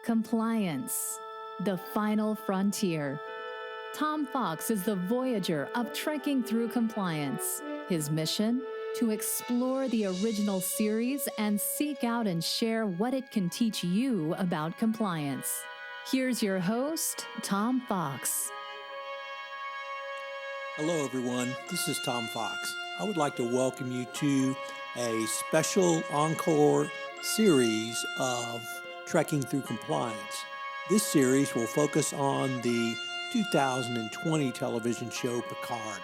Compliance, the final frontier. Tom Fox is the voyager of trekking through compliance. His mission? To explore the original series and seek out and share what it can teach you about compliance. Here's your host, Tom Fox. Hello everyone, this is Tom Fox. I would like to welcome you to a special encore series of Trekking Through Compliance. This series will focus on the 2020 television show Picard.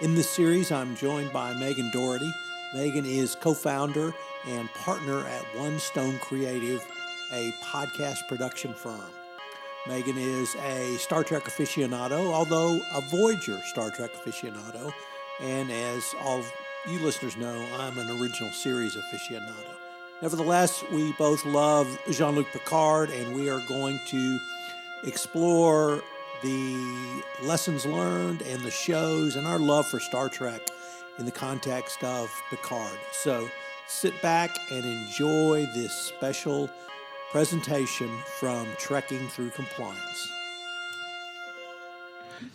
In this series, I'm joined by Megan Dougherty. Megan is co-founder and partner at One Stone Creative, a podcast production firm. Megan is a Star Trek aficionado, although a Voyager Star Trek aficionado. And as all of you listeners know, I'm an original series aficionado. Nevertheless, we both love Jean-Luc Picard, and we are going to explore the lessons learned and the shows and our love for Star Trek in the context of Picard. So sit back and enjoy this special presentation from Trekking Through Compliance.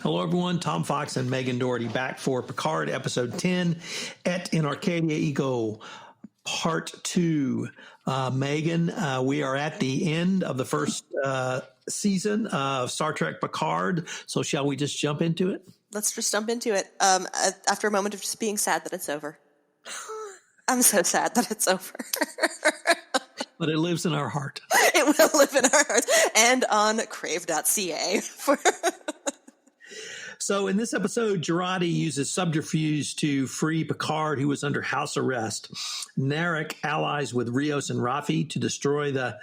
Hello everyone, Tom Fox and Megan Dougherty back for Picard episode 10 in Arcadia Ego-Part 2. Megan, we are at the end of the first season of Star Trek Picard, so shall we just jump into it? Let's just jump into it. After a moment of just being sad that it's over. I'm so sad that it's over. But it lives in our heart. It will live in our hearts and on crave.ca. So in this episode, Dougherty uses subterfuge to free Picard, who was under house arrest. Narek allies with Rios and Raffi to destroy the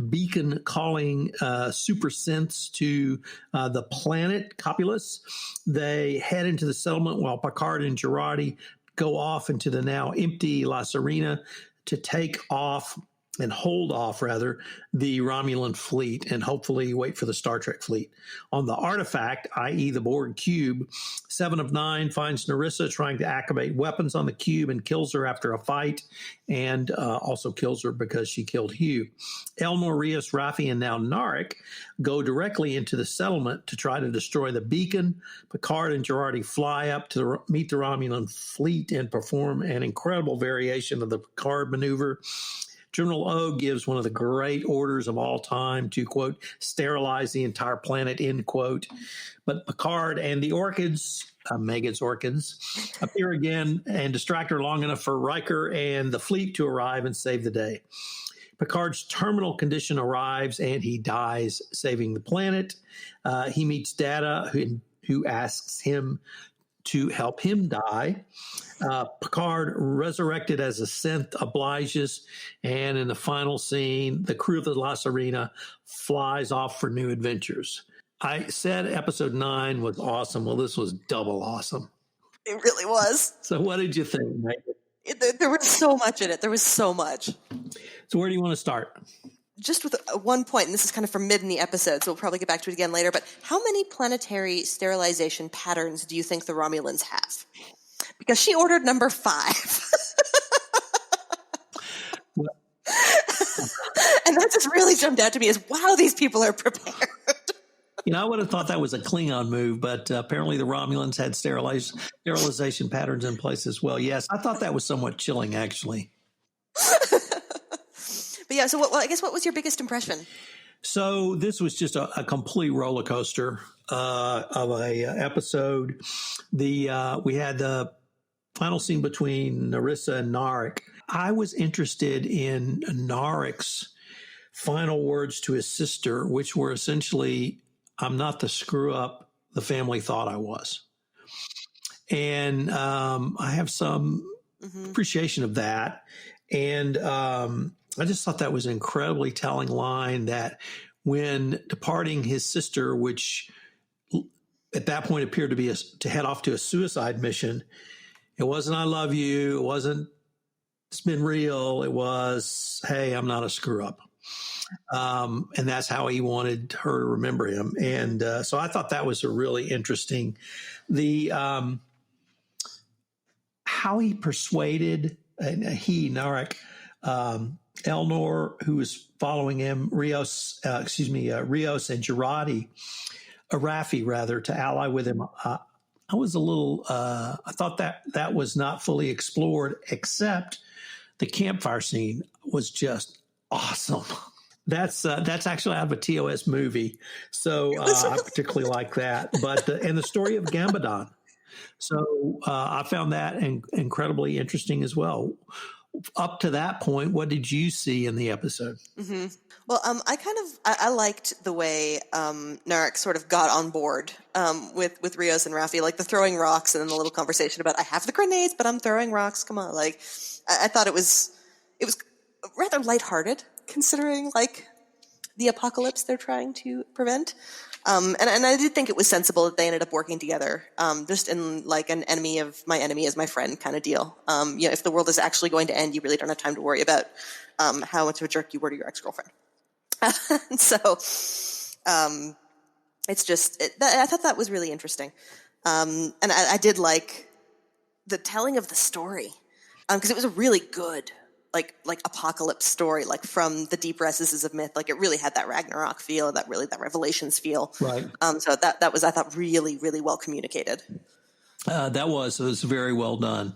beacon calling super synths to the planet Copulus. They head into the settlement while Picard and Dougherty go off into the now empty La Serena to take off and hold off, rather, the Romulan fleet and hopefully wait for the Star Trek fleet. On the artifact, i.e. the Borg cube, 7 of 9 finds Narissa trying to activate weapons on the cube and kills her after a fight, and also kills her because she killed Hugh. Elnor, Rios, Raffi, and now Narek go directly into the settlement to try to destroy the beacon. Picard and Dougherty fly up to meet the Romulan fleet and perform an incredible variation of the Picard maneuver. General O gives one of the great orders of all time to, quote, sterilize the entire planet, end quote. But Picard and the Orchids, Megan's Orchids, appear again and distract her long enough for Riker and the fleet to arrive and save the day. Picard's terminal condition arrives and he dies, saving the planet. He meets Data, who asks him to help him die. Picard, resurrected as a synth, obliges, and in the final scene, the crew of the La Serena flies off for new adventures. I said episode 9 was awesome. Well, this was double awesome. It really was. So what did you think, Mike? There was so much in it. There was so much. So where do you want to start? Just with one point, and this is kind of from mid in the episode, so we'll probably get back to it again later, but how many planetary sterilization patterns do you think the Romulans have? Because she ordered number 5. And that just really jumped out to me as, wow, these people are prepared. You know, I would have thought that was a Klingon move, but apparently the Romulans had sterilization patterns in place as well. Yes, I thought that was somewhat chilling, actually. But yeah, so I guess what was your biggest impression? So this was just a complete roller coaster of a episode. We had the final scene between Narissa and Narek. I was interested in Narek's final words to his sister, which were essentially, "I'm not the screw up the family thought I was." And I have some appreciation of that. And I just thought that was an incredibly telling line, that when departing his sister, which at that point appeared to be to head off to a suicide mission, it wasn't "I love you," it wasn't "it's been real," it was, "hey, I'm not a screw up." And that's how he wanted her to remember him. And so I thought that was a really interesting, how he persuaded, Narek, Elnor, who was following him, Rios and Girardi, Raffi rather, to ally with him. I was a little, I thought that was not fully explored, except the campfire scene was just awesome. That's actually out of a TOS movie, so I particularly like that. But and the story of Gambadon, so I found that incredibly interesting as well. Up to that point, what did you see in the episode? Mm-hmm. Well, I liked the way Narek sort of got on board with Rios and Raffi, like the throwing rocks and then the little conversation about I have the grenades, but I'm throwing rocks. Come on, like I thought it was rather lighthearted considering like the apocalypse they're trying to prevent. And I did think it was sensible that they ended up working together, just in like an enemy of my enemy is my friend kind of deal. If the world is actually going to end, you really don't have time to worry about how much of a jerk you were to your ex-girlfriend. So it's just I thought that was really interesting, and I did like the telling of the story because it was a really good like apocalypse story, like from the deep recesses of myth. Like it really had that Ragnarok feel, that Revelations feel. Right. So that was, I thought, really, really well communicated. It was very well done.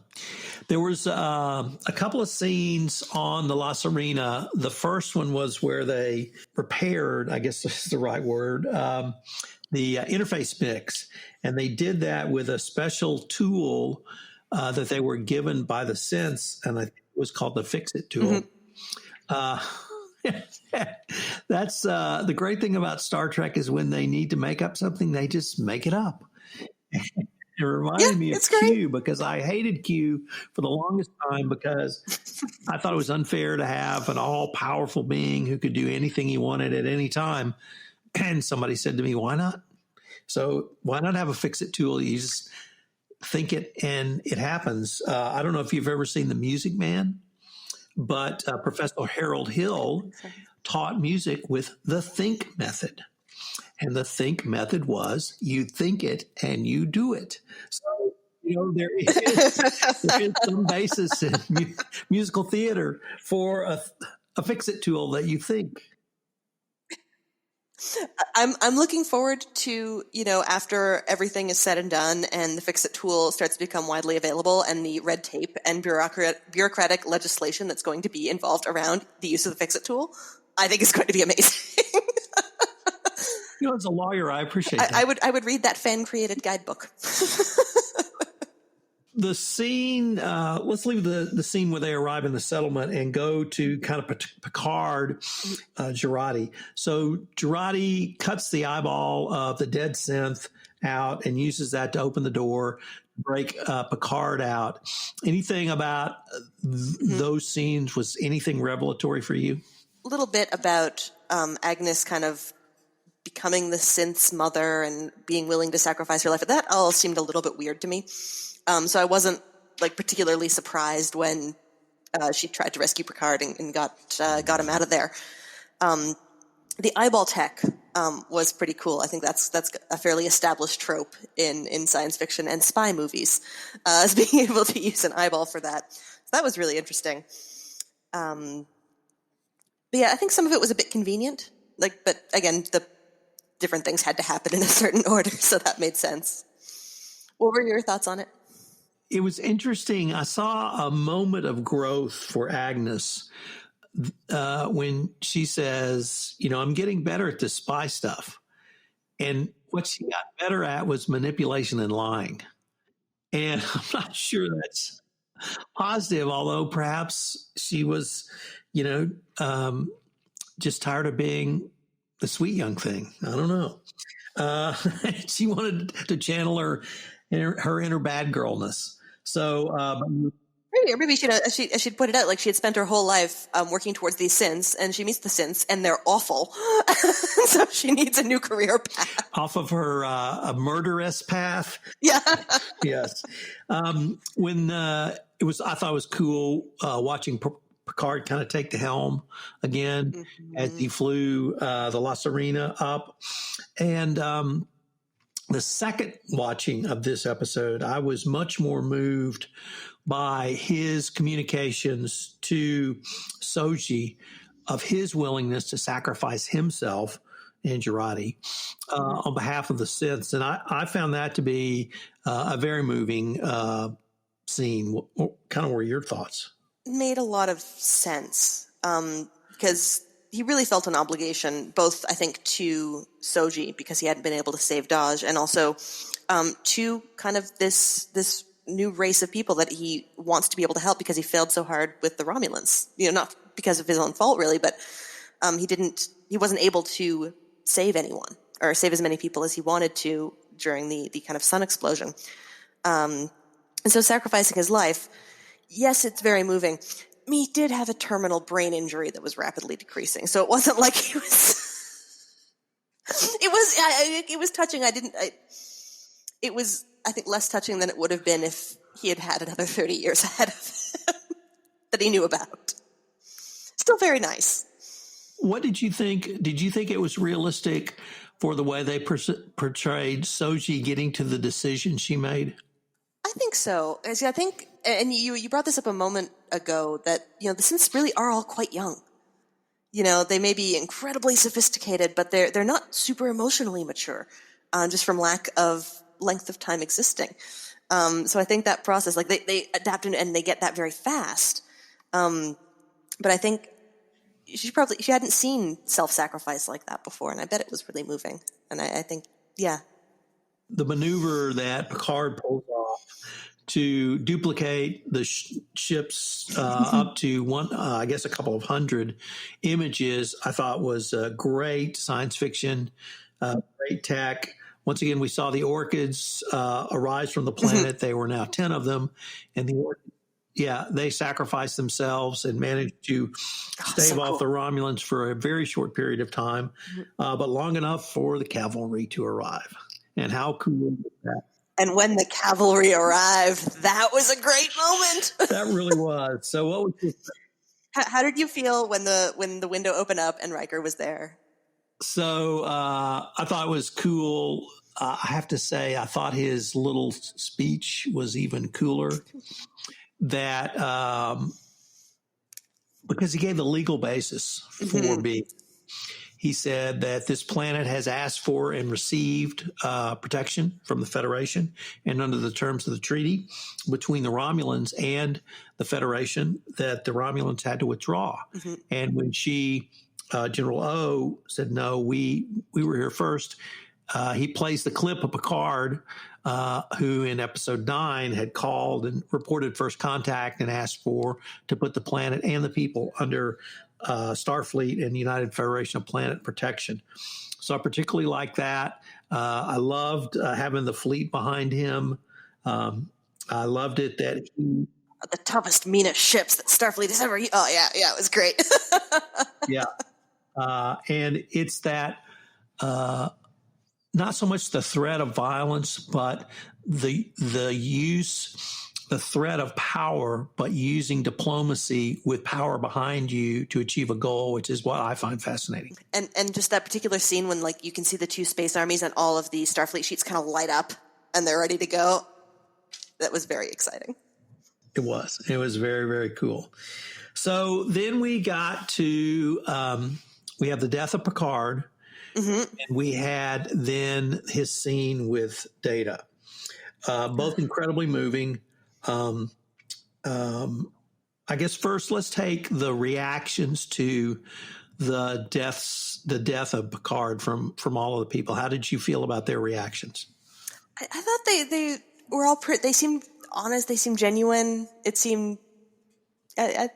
There was a couple of scenes on the La Serena. The first one was where they repaired, I guess is the right word, the interface mix. And they did that with a special tool that they were given by the Sense, and I think it was called the Fix-It tool. Mm-hmm. That's the great thing about Star Trek is when they need to make up something, they just make it up. It reminded me of Q because I hated Q for the longest time because I thought it was unfair to have an all-powerful being who could do anything he wanted at any time. And somebody said to me, why not? So why not have a Fix-It tool? You just think it and it happens. I don't know if you've ever seen The Music Man, but Professor Harold Hill taught music with the think method. And the think method was you think it and you do it. So, there is some basis in musical theater for a fix-it tool that you think. I'm looking forward to, after everything is said and done and the fix-it tool starts to become widely available and the red tape and bureaucratic legislation that's going to be involved around the use of the fix-it tool, I think is going to be amazing. As a lawyer, I appreciate that. I would read that fan-created guidebook. The scene, let's leave the scene where they arrive in the settlement and go to kind of Picard, Girardi. So Girardi cuts the eyeball of the dead synth out and uses that to open the door, break Picard out. Anything about those scenes was anything revelatory for you? A little bit about Agnes kind of becoming the synth's mother and being willing to sacrifice her life. That all seemed a little bit weird to me. So I wasn't particularly surprised when she tried to rescue Picard and got him out of there. The eyeball tech was pretty cool. I think that's a fairly established trope in science fiction and spy movies, as being able to use an eyeball for that. So that was really interesting. But yeah, I think some of it was a bit convenient. But again, the different things had to happen in a certain order, so that made sense. What were your thoughts on it? It was interesting. I saw a moment of growth for Agnes when she says, I'm getting better at this spy stuff. And what she got better at was manipulation and lying. And I'm not sure that's positive, although perhaps she was, just tired of being the sweet young thing. I don't know. She wanted to channel her inner bad girlness. So maybe she'd put it out, like she had spent her whole life working towards these synths, and she meets the synths, and they're awful. So she needs a new career path. Off of her a murderous path. Yeah. Yes. When I thought it was cool watching Picard kind of take the helm again as he flew the La Serena up. And The second watching of this episode, I was much more moved by his communications to Soji of his willingness to sacrifice himself and Jurati on behalf of the Siths. And I found that to be a very moving scene. Kind of were your thoughts? It made a lot of sense because he really felt an obligation, both, I think, to Soji because he hadn't been able to save Daj, and also to kind of this new race of people that he wants to be able to help because he failed so hard with the Romulans. Not because of his own fault, really, but he wasn't able to save anyone or save as many people as he wanted to during the kind of sun explosion. And so sacrificing his life, yes, it's very moving. He did have a terminal brain injury that was rapidly decreasing, so it wasn't like he was. It was touching. It was, I think, less touching than it would have been if he had had another 30 years ahead of him that he knew about. Still very nice. What did you think? Did you think it was realistic for the way they portrayed Soji getting to the decision she made? I think so. See, I think, and you brought this up a moment ago, that the Siths really are all quite young. They may be incredibly sophisticated, but they're not super emotionally mature, just from lack of length of time existing. So I think that process, like they adapt and they get that very fast. But I think she hadn't seen self-sacrifice like that before, and I bet it was really moving. And I think, yeah. The maneuver that Picard pulls off to duplicate the ships up to I guess a couple of hundred images, I thought was great science fiction, great tech. Once again, we saw the orchids arise from the planet. They were now 10 of them, and they sacrificed themselves and managed to stave off the Romulans for a very short period of time, but long enough for the cavalry to arrive. And how cool was that? And when the cavalry arrived, that was a great moment. That really was. So what was your How did you feel when the window opened up and Riker was there? So I thought it was cool. I have to say, I thought his little speech was even cooler. That because he gave the legal basis for being. He said that this planet has asked for and received protection from the Federation, and under the terms of the treaty between the Romulans and the Federation, that the Romulans had to withdraw. And when General O said, no, we were here first, he plays the clip of Picard, who in episode 9 had called and reported first contact and asked to put the planet and the people under Starfleet and United Federation of Planet protection. So I particularly like that. I loved having the fleet behind him. I loved it that he... The toughest, meanest ships that Starfleet has ever... Oh, yeah, it was great. Yeah. And it's that... not so much the threat of violence, but the threat of power, but using diplomacy with power behind you to achieve a goal, which is what I find fascinating. And just that particular scene when you can see the two space armies and all of the Starfleet sheets kind of light up and they're ready to go. That was very exciting. It was very, very cool. So then we got to, we have the death of Picard. And we had then his scene with Data, both incredibly moving. I guess first let's take the reactions to the death of Picard from all of the people. How did you feel about their reactions? I thought they were all they seemed honest. They seemed genuine. It seemed, I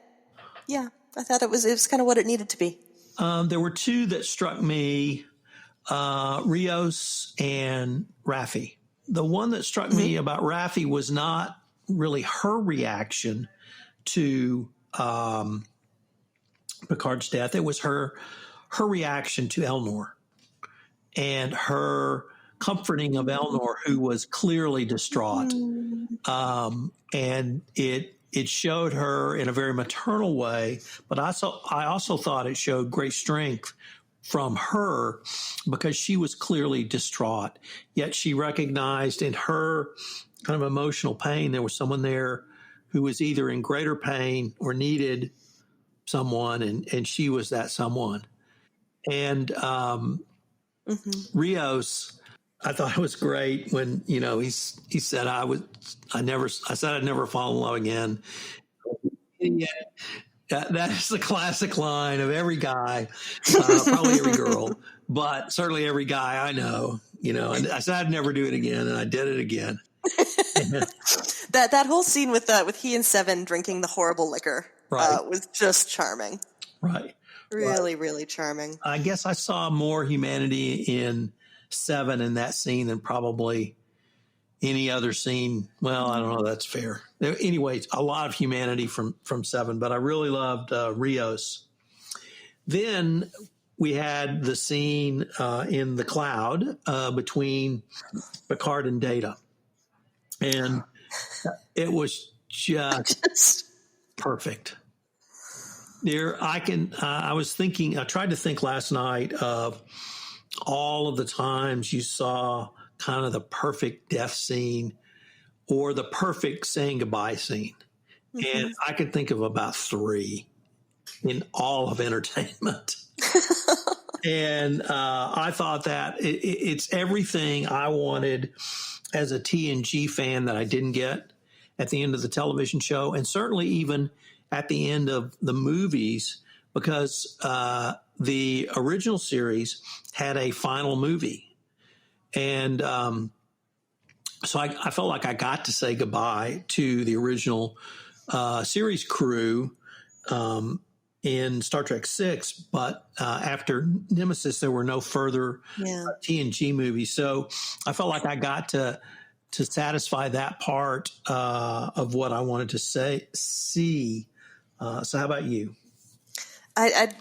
thought it was kind of what it needed to be. There were two that struck me, Rios and Raffi. The one that struck me about Raffi was not really her reaction to Picard's death. It was her reaction to Elnor and her comforting of Elnor, who was clearly distraught. And it showed her in a very maternal way, but I also thought it showed great strength from her because she was clearly distraught. Yet she recognized in her kind of emotional pain, there was someone there who was either in greater pain or needed someone, and she was that someone. And Rios, I thought it was great when, he said, I said I'd never fall in love again. Yeah. That is the classic line of every guy, probably every girl, but certainly every guy I know, and I said I'd never do it again, and I did it again. That whole scene with he and Seven drinking the horrible liquor was just charming. Right. Really, really charming. I guess I saw more humanity in Seven in that scene than probably any other scene. Well, I don't know. That's fair. Anyways, a lot of humanity from Seven, but I really loved Rios. Then we had the scene in the cloud between Picard and Data. And it was just perfect. I was thinking, I tried to think last night of all of the times you saw kind of the perfect death scene or the perfect saying goodbye scene. Mm-hmm. And I could think of about 3 in all of entertainment. And I thought that it's everything I wanted as a TNG fan that I didn't get at the end of the television show, and certainly even at the end of the movies, because the original series had a final movie. And so I felt like I got to say goodbye to the original series crew in Star Trek VI, but after Nemesis, there were no further TNG movies. So I felt like I got to satisfy that part of what I wanted to see. So how about you? I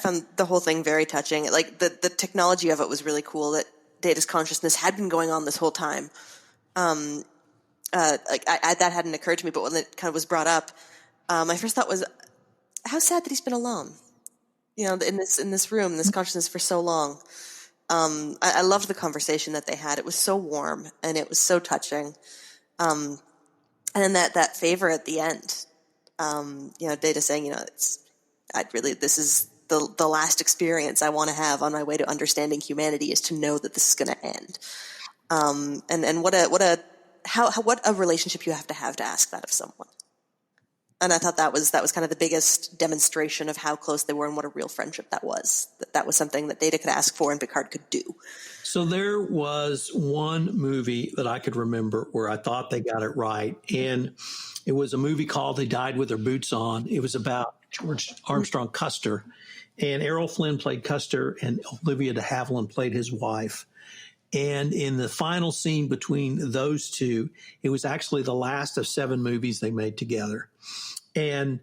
found the whole thing very touching. Like the technology of it was really cool. That Data's consciousness had been going on this whole time. That hadn't occurred to me, but when it kind of was brought up, my first thought was, how sad that he's been alone, in this room, this consciousness for so long. I loved the conversation that they had. It was so warm and it was so touching. And then that favor at the end, Data saying, this is the last experience I want to have on my way to understanding humanity, is to know that this is going to end. And what a relationship you have to ask that of someone. And I thought that was kind of the biggest demonstration of how close they were and what a real friendship that was. That was something that Data could ask for and Picard could do. So there was one movie that I could remember where I thought they got it right. And it was a movie called They Died with Their Boots On. It was about George Armstrong Custer. And Errol Flynn played Custer and Olivia de Havilland played his wife. And in the final scene between those two, it was actually the last of 7 movies they made together. And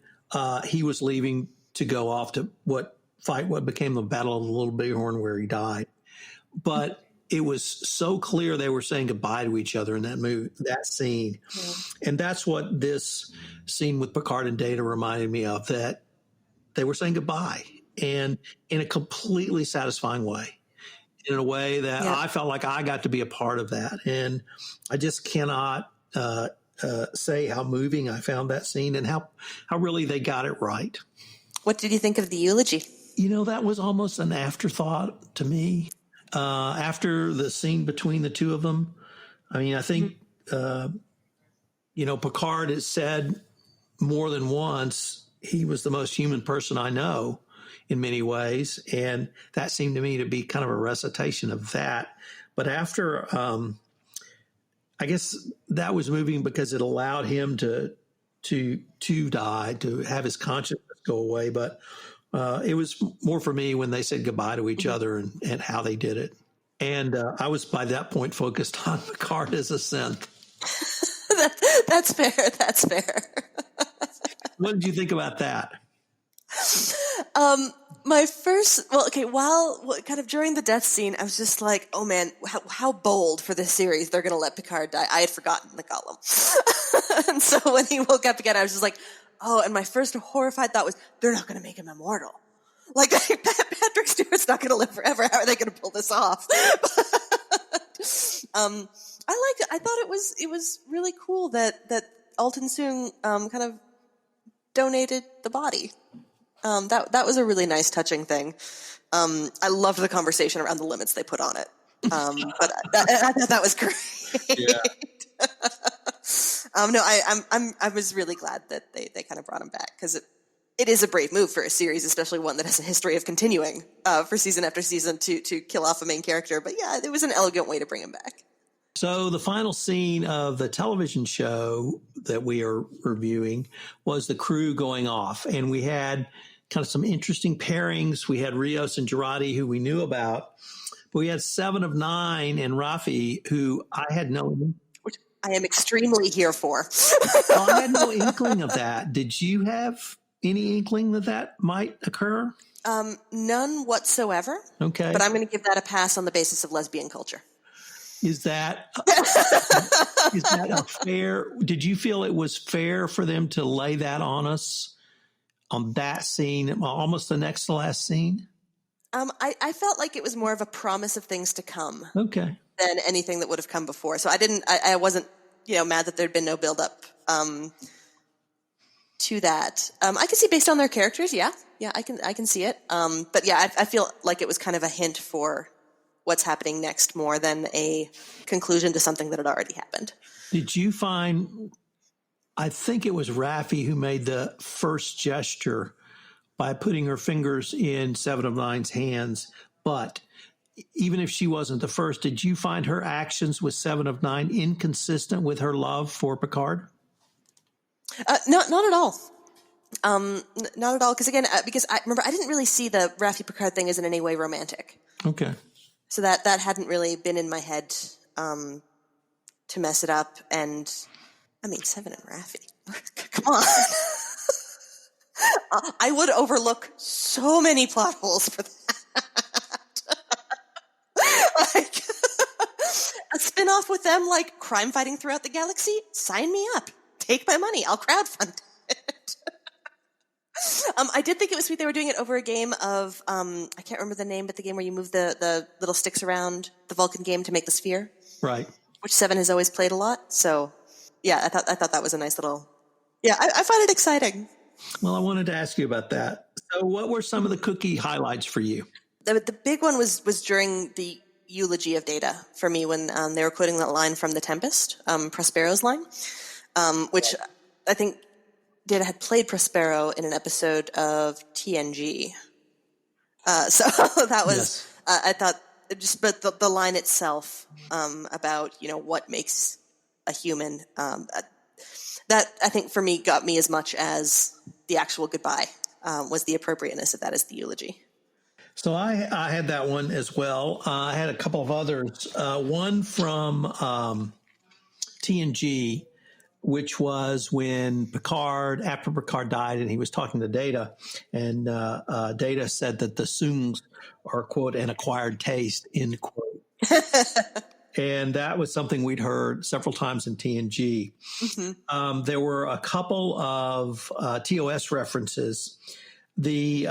he was leaving to go off to what became the Battle of the Little Bighorn, where he died. But it was so clear they were saying goodbye to each other in that scene. Yeah. And that's what this scene with Picard and Data reminded me of, that they were saying goodbye, and in a completely satisfying way. In a way that I felt like I got to be a part of that. And I just cannot say how moving I found that scene and how really they got it right. What did you think of the eulogy? That was almost an afterthought to me. After the scene between the two of them, I mean, I think, Picard has said more than once, he was the most human person I know, in many ways. And that seemed to me to be kind of a recitation of that. But after, I guess that was moving because it allowed him to die, to have his consciousness go away. But it was more for me when they said goodbye to each other and how they did it. And I was by that point focused on Picard as a synth. That's fair. That's fair. What did you think about that? While kind of during the death scene, I was just like, oh man, how bold for this series. They're going to let Picard die. I had forgotten the column. And so when he woke up again, I was just like, oh, and my first horrified thought was, they're not going to make him immortal. Like Patrick Stewart's it's not going to live forever. How are they going to pull this off? I liked it. I thought it was really cool that Alton Soong kind of donated the body. That was a really nice, touching thing. I loved the conversation around the limits they put on it. But I thought that was great. Yeah. No, I was really glad that they kind of brought him back, because it is a brave move for a series, especially one that has a history of continuing for season after season to kill off a main character. But yeah, it was an elegant way to bring him back. So the final scene of the television show that we are reviewing was the crew going off, and we had kind of some interesting pairings. We had Rios and Dougherty, who we knew about, but we had Seven of Nine and Rafi, who I had no, Which I am extremely here for. well, I had no inkling of that. Did you have any inkling that might occur? None whatsoever. Okay, but I'm going to give that a pass on the basis of lesbian culture. Is that a fair? Did you feel it was fair for them to lay that on us on that scene, almost the next to last scene? I felt like it was more of a promise of things to come, okay, than anything that would have come before. So I wasn't, mad that there'd been no build up to that. I can see based on their characters, yeah, I can see it. But yeah, I feel like it was kind of a hint for what's happening next more than a conclusion to something that had already happened. Did you find, I think it was Rafi who made the first gesture by putting her fingers in Seven of Nine's hands, but even if she wasn't the first, did you find her actions with Seven of Nine inconsistent with her love for Picard? Not at all. Not at all. Because again, because I remember I didn't really see the Rafi Picard thing as in any way romantic. Okay. So that hadn't really been in my head to mess it up. And I mean, Seven and Rafi, come on. I would overlook so many plot holes for that. Like a spin-off with them, like crime fighting throughout the galaxy. Sign me up. Take my money. I'll crowdfund it. I did think it was sweet they were doing it over a game of, I can't remember the name, but the game where you move the little sticks around, the Vulcan game to make the sphere. Right. Which Seven has always played a lot. So, yeah, I thought that was a nice little, yeah, I find it exciting. Well, I wanted to ask you about that. So what were some of the cookie highlights for you? The big one was during the eulogy of Data for me when they were quoting that line from The Tempest, Prospero's line, which I think Data had played Prospero in an episode of TNG. So that was, yes. I thought, but the line itself about, what makes a human, that I think for me got me as much as the actual goodbye was the appropriateness of that as the eulogy. So I had that one as well. I had a couple of others. One from TNG, which was when after Picard died and he was talking to Data, and Data said that the Soongs are, quote, an acquired taste, end quote. And that was something we'd heard several times in TNG. Mm-hmm. There were a couple of TOS references. The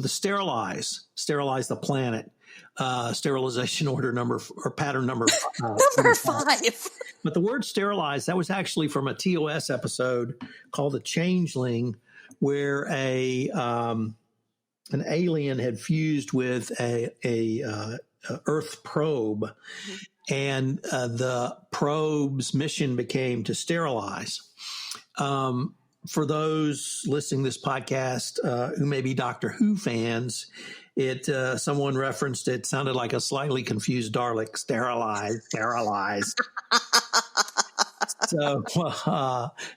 sterilize the planet, sterilization order pattern number number 5. But the word sterilize, that was actually from a TOS episode called The Changeling, where an alien had fused with a Earth probe, mm-hmm. and the probe's mission became to sterilize. For those listening to this podcast who may be Doctor Who fans, someone referenced it sounded like a slightly confused Dalek. Sterilize. So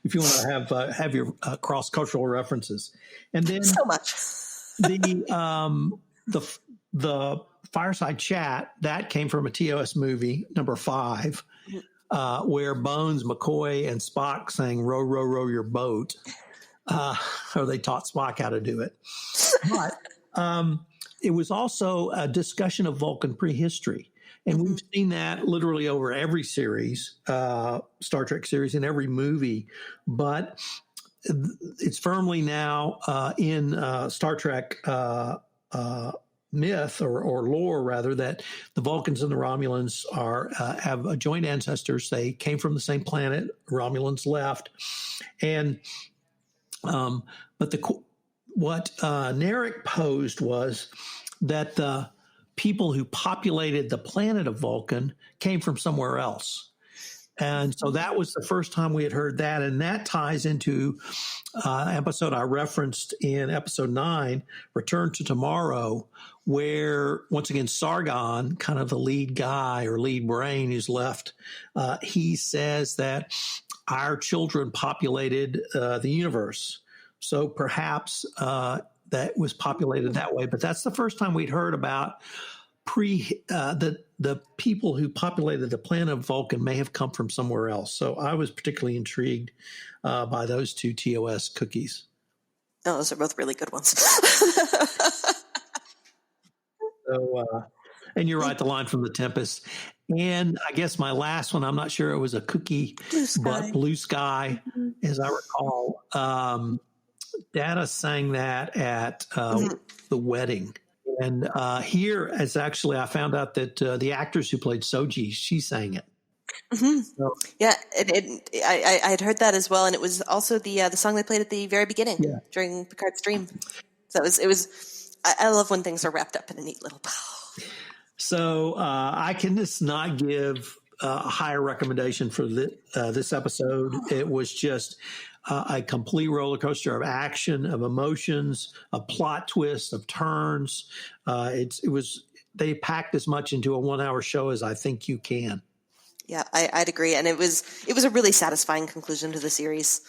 if you want to have your cross-cultural references, and then so much the fireside chat that came from a TOS movie number 5. Where Bones, McCoy, and Spock sang "Row, row, row your boat," or they taught Spock how to do it. But it was also a discussion of Vulcan prehistory, and we've seen that literally over every series, Star Trek series, in every movie. But it's firmly now in Star Trek myth or lore rather, that the Vulcans and the Romulans have joint ancestors. They came from the same planet. Romulans left, and what Narek posed was that the people who populated the planet of Vulcan came from somewhere else. And so that was the first time we had heard that. And that ties into an episode I referenced in episode 9, Return to Tomorrow, where once again, Sargon, kind of the lead guy or lead brain who's left, he says that our children populated the universe. So perhaps that was populated that way. But that's the first time we'd heard about the people who populated the planet of Vulcan may have come from somewhere else. So I was particularly intrigued by those two TOS cookies. Oh, those are both really good ones. And you're right, the line from The Tempest. And I guess my last one, I'm not sure it was a cookie, but Blue Sky, as I recall. Data sang that at the wedding. And here, as actually, I found out that the actress who played Soji, she sang it. Mm-hmm. So, yeah, I had heard that as well, and it was also the song they played at the very beginning during Picard's dream. So it was. I love when things are wrapped up in a neat little bow. So I can just not give a higher recommendation for this episode. It was just a complete roller coaster of action, of emotions, of plot twists, of turns. They packed as much into a 1-hour show as I think you can. Yeah, I'd agree. And it was a really satisfying conclusion to the series.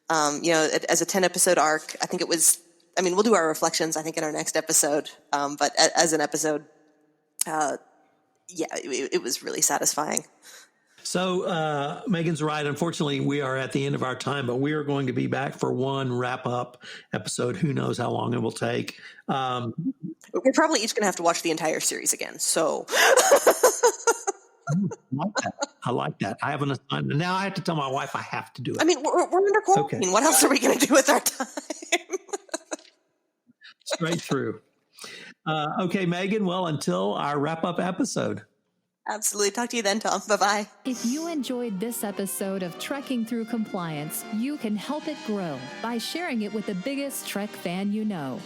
As a 10-episode arc, I think it was, we'll do our reflections, I think, in our next episode. But as an episode, it was really satisfying. So Megan's right. Unfortunately, we are at the end of our time, but we are going to be back for one wrap-up episode. Who knows how long it will take. We're probably each going to have to watch the entire series again. So I like that. I have an assignment. Now I have to tell my wife I have to do it. We're under quarantine. Okay. What else are we going to do with our time? Straight through. Okay, Megan. Well, until our wrap-up episode. Absolutely. Talk to you then, Tom. Bye-bye. If you enjoyed this episode of Trekking Through Compliance, you can help it grow by sharing it with the biggest Trek fan you know.